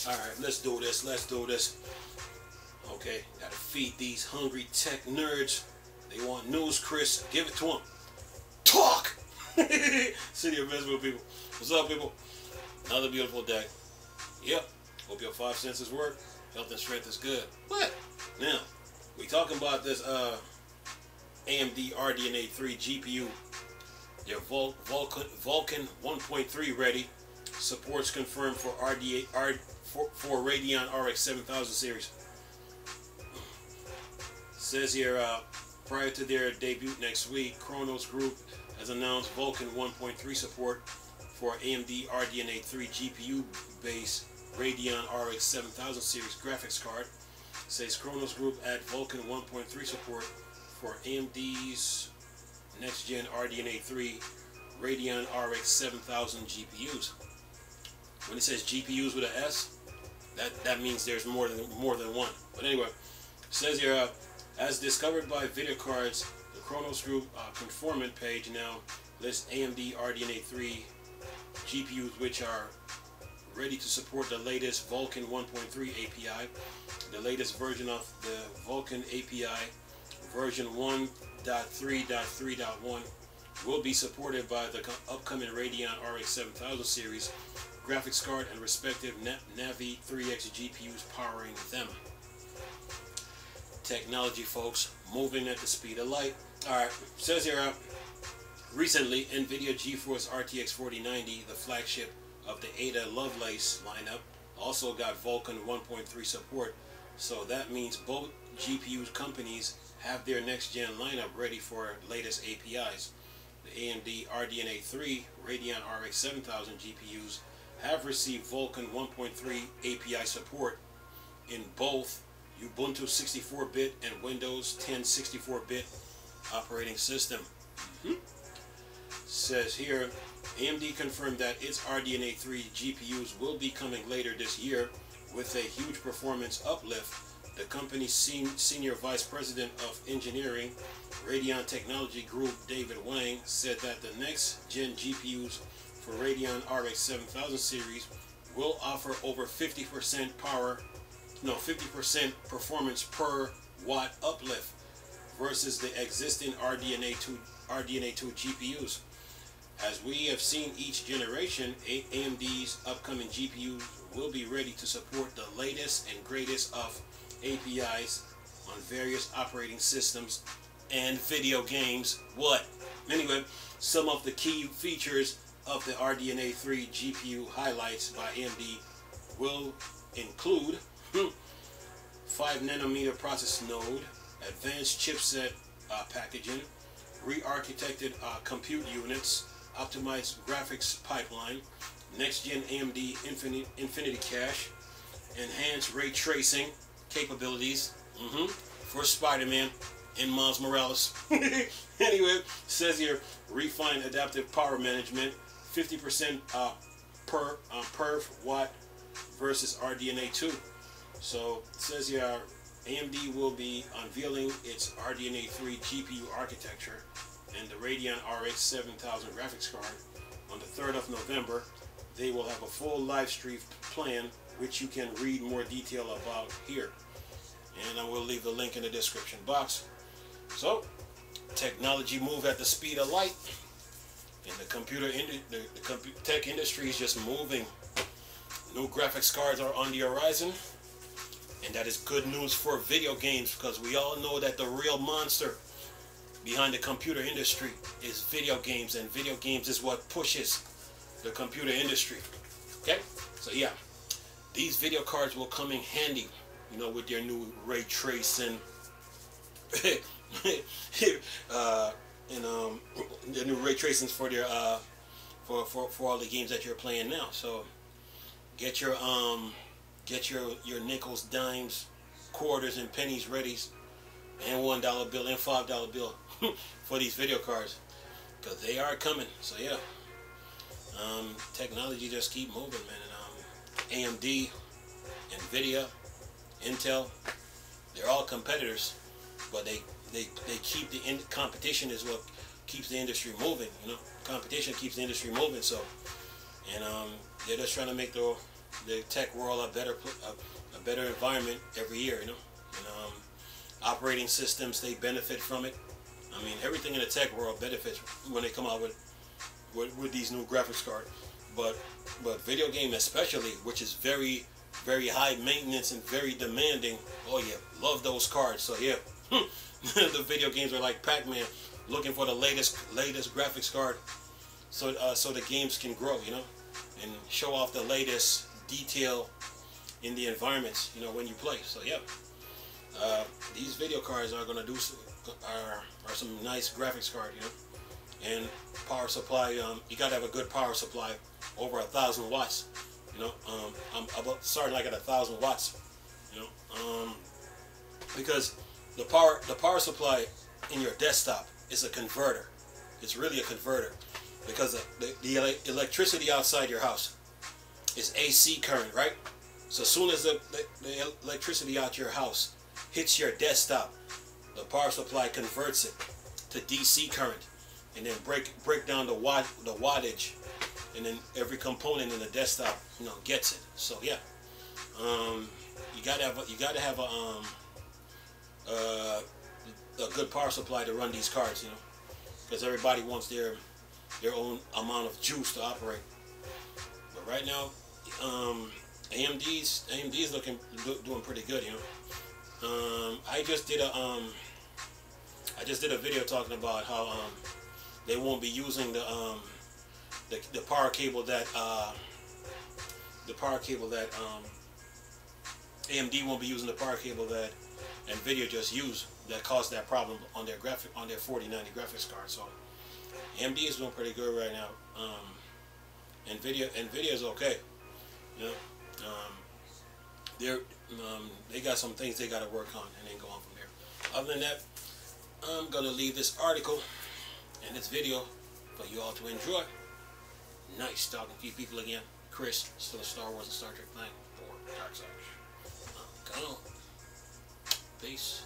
Alright, let's do this. Let's do this. Okay, gotta feed these hungry tech nerds. They want news, Chris. Give it to them. Talk! City of Invisible people. What's up, people? Another beautiful day. Yep. Hope your 5 senses work. Health and strength is good. What? Now, we talking about this AMD Rdna 3 GPU. Their Vulcan 1.3 ready. Supports confirmed for for Radeon RX 7000 series. Says here, prior to their debut next week, Kronos Group has announced Vulcan 1.3 support for AMD Rdna 3 GPU-based Radeon RX 7000 series graphics card. Says Kronos Group add Vulcan 1.3 support for AMD's next-gen Rdna 3 Radeon RX 7000 GPUs. When it says GPUs with an S, that means there's more than one. But anyway, it says here, as discovered by video cards, the Kronos Group conformant page now lists AMD Rdna 3 GPUs which are ready to support the latest Vulcan 1.3 API. The latest version of the Vulcan API, version 1.3.3.1, will be supported by the upcoming Radeon RX 7000 series graphics card and respective Navi 3X GPUs powering them. Technology, folks, moving at the speed of light. Alright, says here, recently NVIDIA GeForce RTX 4090, the flagship of the Ada Lovelace lineup, also got Vulcan 1.3 support. So that means both GPU companies have their next-gen lineup ready for latest APIs. The AMD Rdna 3 Radeon RX 7000 GPUs have received Vulcan 1.3 API support in both Ubuntu 64-bit and Windows 10 64-bit operating system. Says here, AMD confirmed that its Rdna 3 GPUs will be coming later this year with a huge performance uplift. The company's senior vice president of engineering, Radeon Technology Group, David Wang, said that the next-gen GPUs for Radeon RX 7000 series will offer over 50% performance per watt uplift versus the existing Rdna 2 GPUs. As we have seen each generation, AMD's upcoming GPUs will be ready to support the latest and greatest of APIs on various operating systems and video games. What? Anyway, some of the key features of the Rdna 3 GPU highlights by AMD will include 5nm process node, advanced chipset packaging, re-architected compute units, optimized graphics pipeline, next-gen AMD Infinity Cache, enhanced ray tracing capabilities for Spider-Man and Miles Morales. Anyway, says here, refined adaptive power management, 50% per watt versus Rdna 2. So it says here, AMD will be unveiling its Rdna 3 GPU architecture and the Radeon RX 7000 graphics card on the 3rd of November. They will have a full live stream plan, which you can read more detail about here. And I will leave the link in the description box. So, technology move at the speed of light. And the tech industry is just moving. New graphics cards are on the horizon. And that is good news for video games, because we all know that the real monster behind the computer industry is video games, and video games is what pushes the computer industry. Okay, so yeah, these video cards will come in handy, you know, with their new ray tracing the new ray tracings for their for all the games that you're playing now. So get your nickels, dimes, quarters, and pennies ready, and $1 bill and $5 bill for these video cards, because they are coming. So yeah, technology just keep moving, man. And AMD, NVIDIA, Intel, they're all competitors, but they keep the competition is what keeps the industry moving. You know, competition keeps the industry moving. So, and they're just trying to make the the tech world a better environment every year, you know. And operating systems, they benefit from it. I mean, everything in the tech world benefits when they come out with these new graphics cards. But video game especially, which is very, very high maintenance and very demanding. Oh yeah, love those cards. So yeah, the video games are like Pac-Man, looking for the latest graphics card, so the games can grow, you know, and show off the latest detail in the environments, you know, when you play. So yeah, these video cards are gonna do are some nice graphics card, you know, and power supply. You gotta have a good power supply, over 1,000 watts. You know, I'm about starting like at 1,000 watts. You know, because the power supply in your desktop is a converter. It's really a converter, because the electricity outside your house is AC current, right? So as soon as the electricity out your house hits your desktop, the power supply converts it to DC current, and then break down the wattage, and then every component in the desktop, you know, gets it. So yeah, you gotta have a good power supply to run these cards, you know, because everybody wants their own amount of juice to operate. But right now, AMD's doing pretty good, you know. I just did a video talking about how they won't be using the power cable that AMD won't be using the power cable that NVIDIA just used, that caused that problem on their 4090 graphics card. So AMD is doing pretty good right now. NVIDIA is okay, you know. They got some things they got to work on, and then go on from there. Other than that, I'm gonna leave this article and this video for you all to enjoy. Nice talking to you people again. Chris, still a Star Wars and Star Trek thing for Dark Side. Go on. Peace.